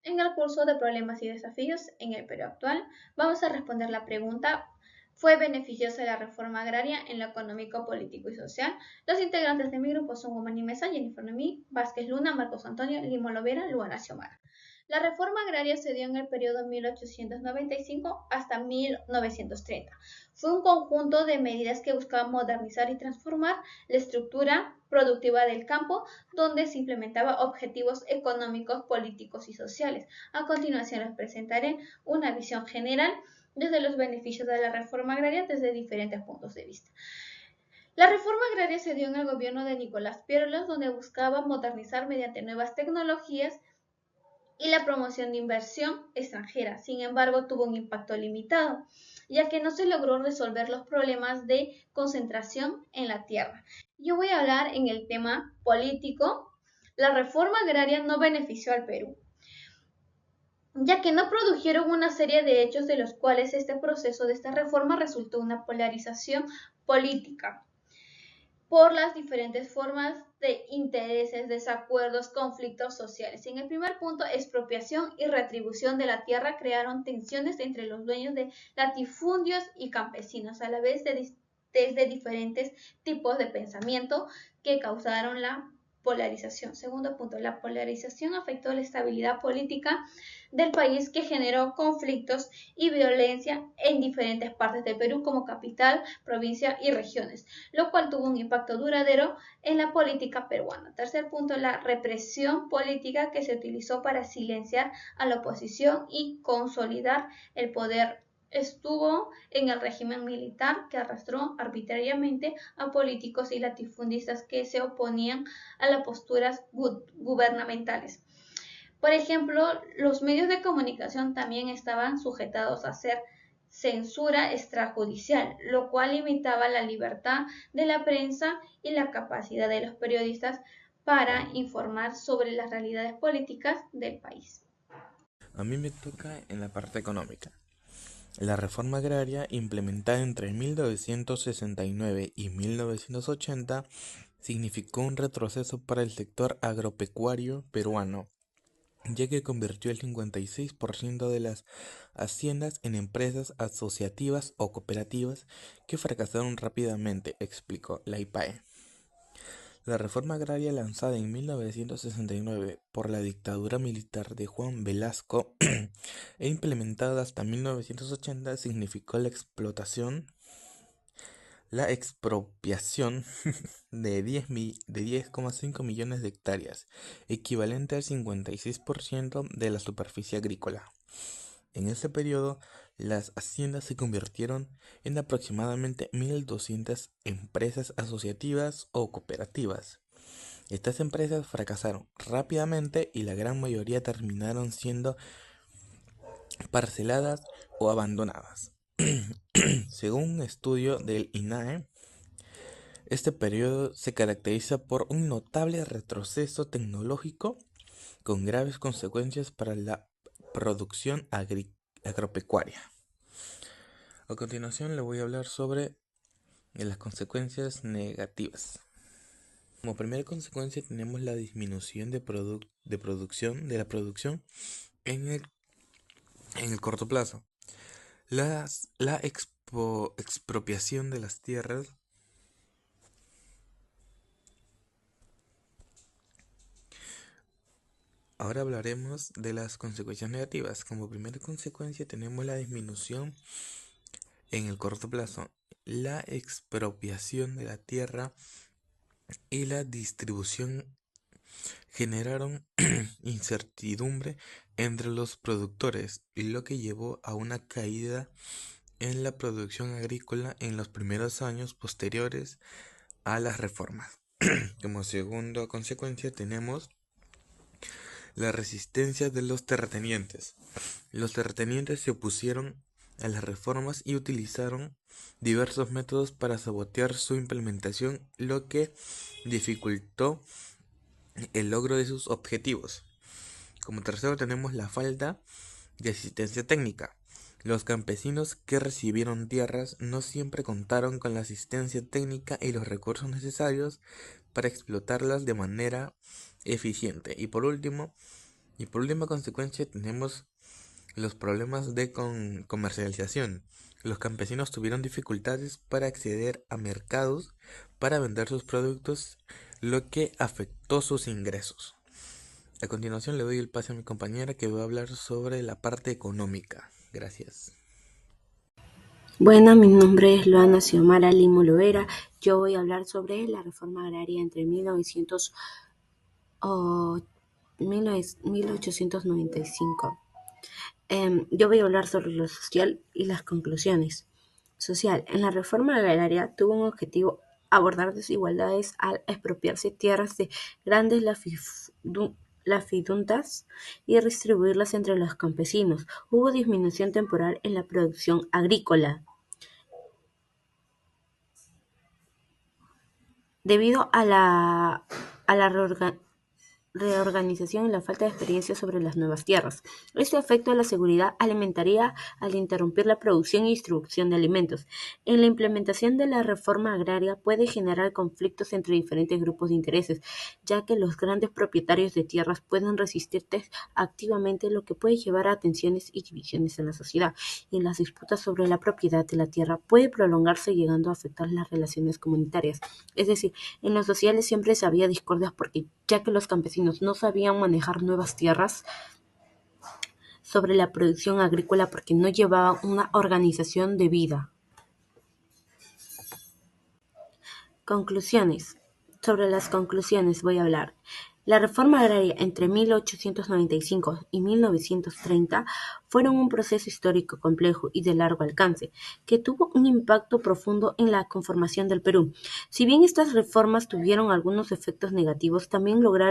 En el curso de problemas y desafíos en el Perú actual, vamos a responder la pregunta: ¿fue beneficiosa la reforma agraria en lo económico, político y social? Los integrantes de mi grupo son Humani Mesa, Jennifer Noemí, Vázquez Luna, Marcos Antonio, Limo Lovera, Luana Xiomara. La reforma agraria se dio en el periodo 1895 hasta 1930. Fue un conjunto de medidas que buscaban modernizar y transformar la estructura productiva del campo, donde se implementaba objetivos económicos, políticos y sociales. A continuación les presentaré una visión general desde los beneficios de la reforma agraria desde diferentes puntos de vista. La reforma agraria se dio en el gobierno de Nicolás Pierolas, donde buscaba modernizar mediante nuevas tecnologías y la promoción de inversión extranjera. Sin embargo, tuvo un impacto limitado, ya que no se logró resolver los problemas de concentración en la tierra. Yo voy a hablar en el tema político. La reforma agraria no benefició al Perú, ya que no produjeron una serie de hechos de los cuales este proceso de esta reforma resultó una polarización política por las diferentes formas de intereses, desacuerdos, conflictos sociales. En el primer punto, expropiación y retribución de la tierra crearon tensiones entre los dueños de latifundios y campesinos, a la vez desde diferentes tipos de pensamiento que causaron la polarización. Segundo punto, la polarización afectó la estabilidad política del país, que generó conflictos y violencia en diferentes partes del Perú, como capital, provincia y regiones, lo cual tuvo un impacto duradero en la política peruana. Tercer punto, la represión política que se utilizó para silenciar a la oposición y consolidar el poder. Estuvo en el régimen militar, que arrastró arbitrariamente a políticos y latifundistas que se oponían a las posturas gubernamentales. Por ejemplo, los medios de comunicación también estaban sujetados a ser censura extrajudicial, lo cual limitaba la libertad de la prensa y la capacidad de los periodistas para informar sobre las realidades políticas del país. A mí me toca en la parte económica. La reforma agraria implementada entre 1969 y 1980 significó un retroceso para el sector agropecuario peruano, ya que convirtió el 56% de las haciendas en empresas asociativas o cooperativas que fracasaron rápidamente, explicó la IPAE. La reforma agraria lanzada en 1969 por la dictadura militar de Juan Velasco e implementada hasta 1980 significó la expropiación de 10,5 millones de hectáreas, equivalente al 56% de la superficie agrícola. En ese periodo, las haciendas se convirtieron en aproximadamente 1.200 empresas asociativas o cooperativas. Estas empresas fracasaron rápidamente y la gran mayoría terminaron siendo parceladas o abandonadas. Según un estudio del INAE, este periodo se caracteriza por un notable retroceso tecnológico con graves consecuencias para la producción agropecuaria. A continuación le voy a hablar sobre las consecuencias negativas. Como primera consecuencia tenemos la disminución de la producción en el corto plazo. La expropiación de las tierras Ahora hablaremos de las consecuencias negativas. Como primera consecuencia tenemos la disminución en el corto plazo, la expropiación de la tierra y la distribución generaron incertidumbre entre los productores, lo que llevó a una caída en la producción agrícola en los primeros años posteriores a las reformas. Como segunda consecuencia tenemos la resistencia de los terratenientes. Los terratenientes se opusieron a las reformas y utilizaron diversos métodos para sabotear su implementación, lo que dificultó el logro de sus objetivos. Como tercero tenemos la falta de asistencia técnica. Los campesinos que recibieron tierras no siempre contaron con la asistencia técnica y los recursos necesarios para explotarlas de manera eficiente. Y por último, Y por última consecuencia tenemos los problemas de comercialización. Los campesinos tuvieron dificultades para acceder a mercados para vender sus productos, lo que afectó sus ingresos. A continuación le doy el pase a mi compañera que va a hablar sobre la parte económica. Gracias. Bueno, mi nombre es Luana Xiomara Limo Loera. Yo voy a hablar sobre la reforma agraria entre 1895. Yo voy a hablar sobre lo social y las conclusiones. Social. En la reforma agraria tuvo un objetivo: abordar desigualdades al expropiarse tierras de grandes latifundiarios y redistribuirlas entre los campesinos. Hubo disminución temporal en la producción agrícola debido a la reorganización y la falta de experiencia sobre las nuevas tierras. Este afectó a la seguridad alimentaria al interrumpir la producción y distribución de alimentos. En la implementación de la reforma agraria puede generar conflictos entre diferentes grupos de intereses, ya que los grandes propietarios de tierras pueden resistirse activamente, lo que puede llevar a tensiones y divisiones en la sociedad. Y las disputas sobre la propiedad de la tierra puede prolongarse, llegando a afectar las relaciones comunitarias. Es decir, en lo social siempre había discordias porque ya que los campesinos no sabían manejar nuevas tierras sobre la producción agrícola porque no llevaban una organización debida. Conclusiones. Sobre las conclusiones voy a hablar. La reforma agraria entre 1895 y 1930 fueron un proceso histórico complejo y de largo alcance, que tuvo un impacto profundo en la conformación del Perú. Si bien estas reformas tuvieron algunos efectos negativos, también lograron